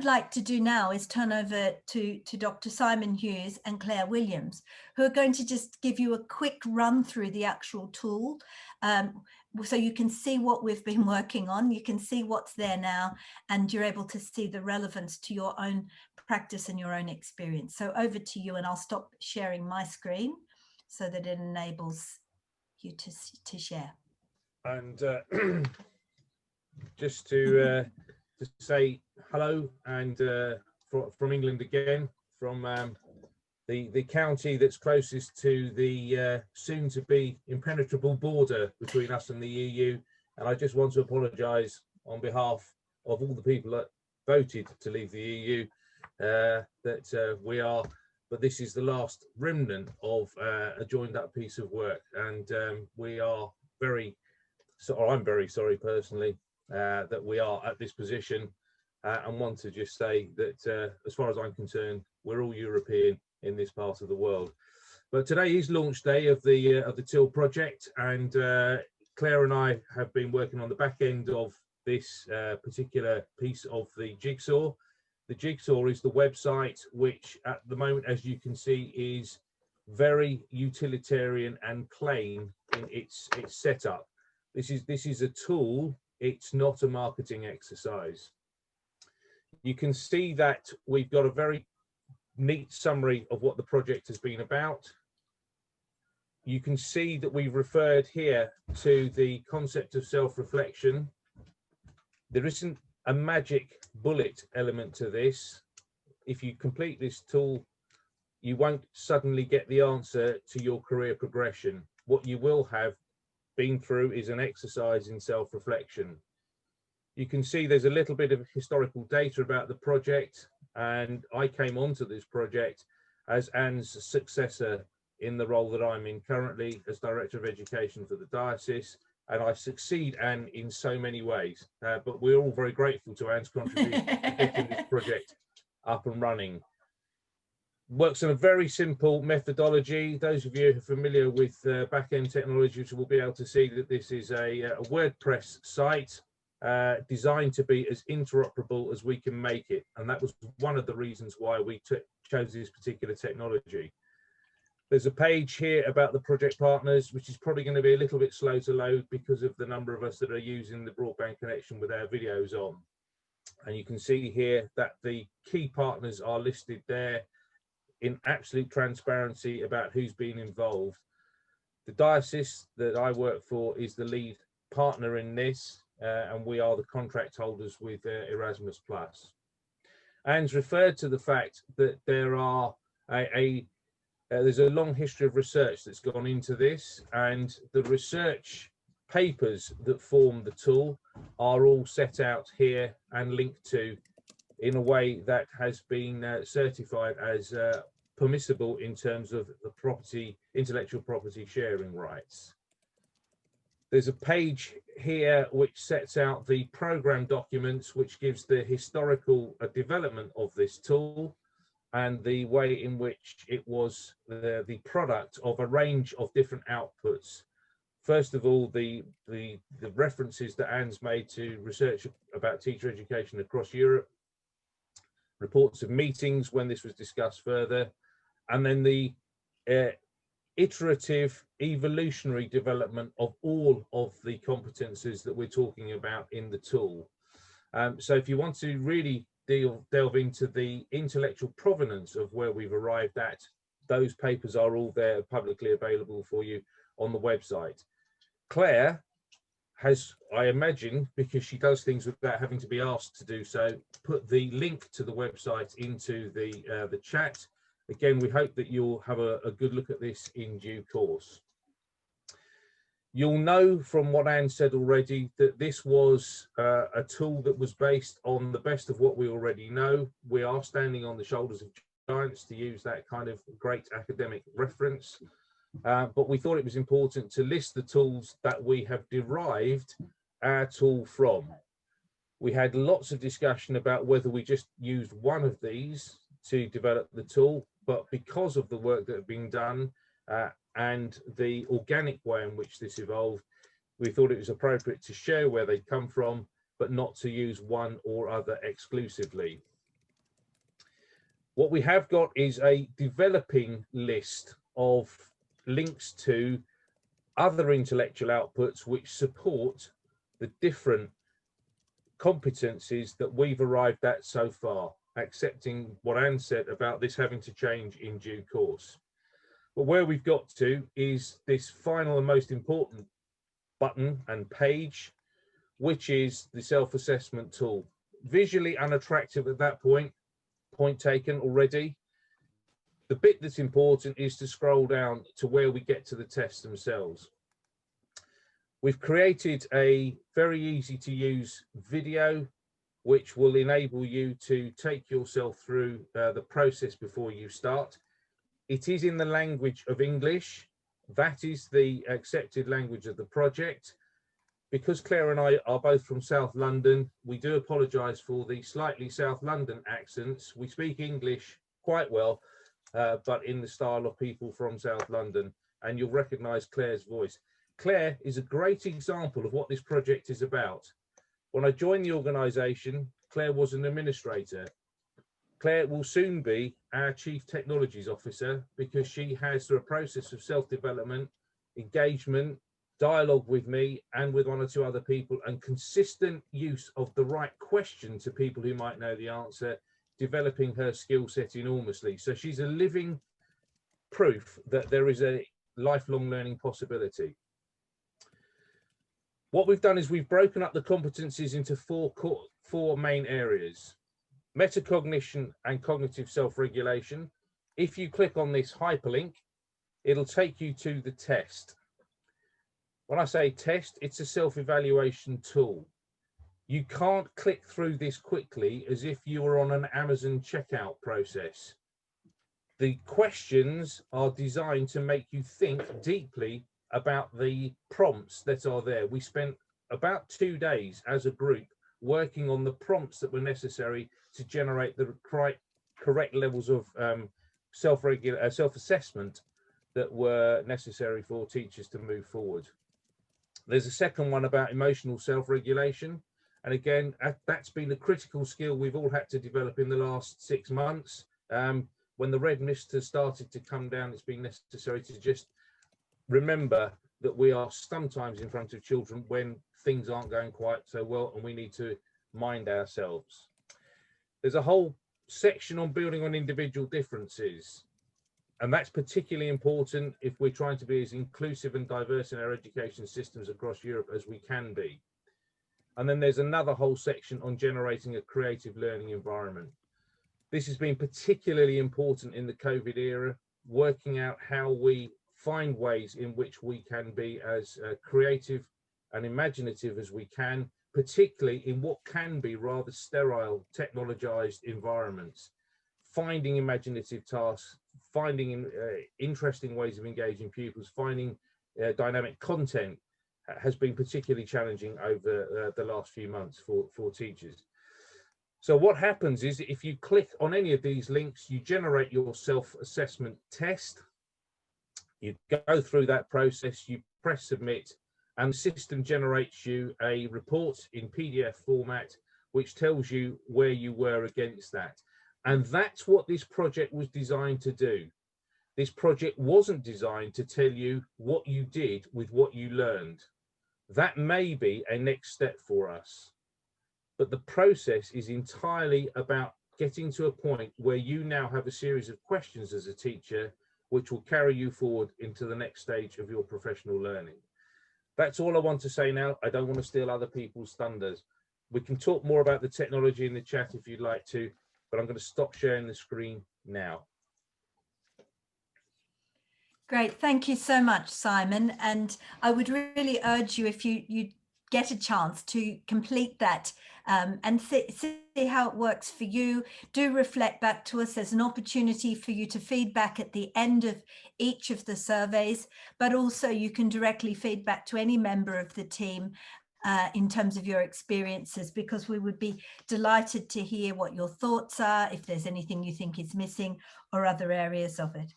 I'd like to do now is turn over to Dr. Simon Hughes and Claire Williams, who are going to just give you a quick run through the actual tool. So you can see what we've been working on, you can see what's there now, and you're able to see the relevance to your own practice and your own experience. So over to you, and I'll stop sharing my screen so that it enables you to share. And just to say hello, and from England again, from the county that's closest to the soon-to-be impenetrable border between us and the EU. And I just want to apologise on behalf of all the people that voted to leave the EU, that we are, but this is the last remnant of a joined-up piece of work, and we are very, or I'm very sorry personally that we are at this position, and want to just say that as far as I'm concerned, we're all European in this part of the world. But today is launch day of the TiLL project, and Claire and I have been working on the back end of this particular piece of the jigsaw. The jigsaw is the website, which at the moment, as you can see, is very utilitarian and plain in its setup. This is a tool, it's not a marketing exercise. You can see that we've got a very neat summary of what the project has been about. You can see that we've referred here to the concept of self-reflection. There isn't a magic bullet element to this. If you complete this tool, you won't suddenly get the answer to your career progression. What you will have been through is an exercise in self-reflection. You can see there's a little bit of historical data about the project, and I came onto this project as Anne's successor in the role that I'm in currently as Director of Education for the Diocese, and I succeed Anne in so many ways, but we're all very grateful to Anne's contribution to getting this project up and running. Works on a very simple methodology. Those of you who are familiar with back-end technologies will be able to see that this is a WordPress site designed to be as interoperable as we can make it, and that was one of the reasons why we chose this particular technology. There's a page here about the project partners, which is probably going to be a little bit slow to load because of the number of us that are using the broadband connection with our videos on. And you can see here that the key partners are listed there in absolute transparency about who's been involved. The diocese that I work for is the lead partner in this, and we are the contract holders with Erasmus+. Anne's referred to the fact that there are there's a long history of research that's gone into this, and the research papers that form the tool are all set out here and linked to in a way that has been certified as permissible in terms of the intellectual property sharing rights. There's a page here which sets out the program documents, which gives the historical development of this tool and the way in which it was the product of a range of different outputs. First of all, the references that Anne's made to research about teacher education across Europe, reports of meetings when this was discussed further, and then the iterative evolutionary development of all of the competences that we're talking about in the tool. So if you want to really delve into the intellectual provenance of where we've arrived at, those papers are all there publicly available for you on the website. Claire has, I imagine, because she does things without having to be asked to do so, put the link to the website into the chat. Again, we hope that you'll have a good look at this in due course. You'll know from what Anne said already that this was a tool that was based on the best of what we already know. We are standing on the shoulders of giants, to use that kind of great academic reference. But we thought it was important to list the tools that we have derived our tool from. We had lots of discussion about whether we just used one of these to develop the tool, but because of the work that had been done and the organic way in which this evolved, we thought it was appropriate to show where they come from, but not to use one or other exclusively. What we have got is a developing list of links to other intellectual outputs which support the different competencies that we've arrived at so far, accepting what Anne said about this having to change in due course. But where we've got to is this final and most important button and page, which is the self-assessment tool. Visually unattractive at that point taken already. The bit that's important is to scroll down to where we get to the tests themselves. We've created a very easy to use video which will enable you to take yourself through the process before you start. It is in the language of English. That is the accepted language of the project. Because Claire and I are both from South London, we do apologise for the slightly South London accents. We speak English quite well, but in the style of people from South London, and you'll recognise Claire's voice. Claire is a great example of what this project is about. When I joined the organisation, Claire was an administrator. Claire will soon be our Chief Technologies Officer because she has, through a process of self-development, engagement, dialogue with me and with one or two other people, and consistent use of the right question to people who might know the answer, developing her skill set enormously. So she's a living proof that there is a lifelong learning possibility. What we've done is we've broken up the competencies into four main areas: metacognition and cognitive self-regulation. If you click on this hyperlink, it'll take you to the test. When I say test, it's a self-evaluation tool. You can't click through this quickly as if you were on an Amazon checkout process. The questions are designed to make you think deeply about the prompts that are there. We spent about 2 days as a group working on the prompts that were necessary to generate the correct levels of self-assessment that were necessary for teachers to move forward. There's a second one about emotional self-regulation. And again, that's been a critical skill we've all had to develop in the last 6 months. When the red mist has started to come down, it's been necessary to just remember that we are sometimes in front of children when things aren't going quite so well and we need to mind ourselves. There's a whole section on building on individual differences. And that's particularly important if we're trying to be as inclusive and diverse in our education systems across Europe as we can be. And then there's another whole section on generating a creative learning environment. This has been particularly important in the COVID era, working out how we find ways in which we can be as creative and imaginative as we can, particularly in what can be rather sterile, technologized environments. Finding imaginative tasks, finding interesting ways of engaging pupils, finding dynamic content has been particularly challenging over the last few months for teachers. So what happens is if you click on any of these links, you generate your self-assessment test, you go through that process, you press submit, and the system generates you a report in PDF format, which tells you where you were against that. And that's what this project was designed to do. This project wasn't designed to tell you what you did with what you learned. That may be a next step for us. But the process is entirely about getting to a point where you now have a series of questions as a teacher, which will carry you forward into the next stage of your professional learning. That's all I want to say now. I don't want to steal other people's thunders. We can talk more about the technology in the chat if you'd like to, but I'm going to stop sharing the screen now. Great, thank you so much, Simon. And I would really urge you, if you get a chance, to complete that and see how it works for you. Do reflect back to us. There's an opportunity for you to feedback at the end of each of the surveys, but also you can directly feedback to any member of the team in terms of your experiences, because we would be delighted to hear what your thoughts are, if there's anything you think is missing or other areas of it.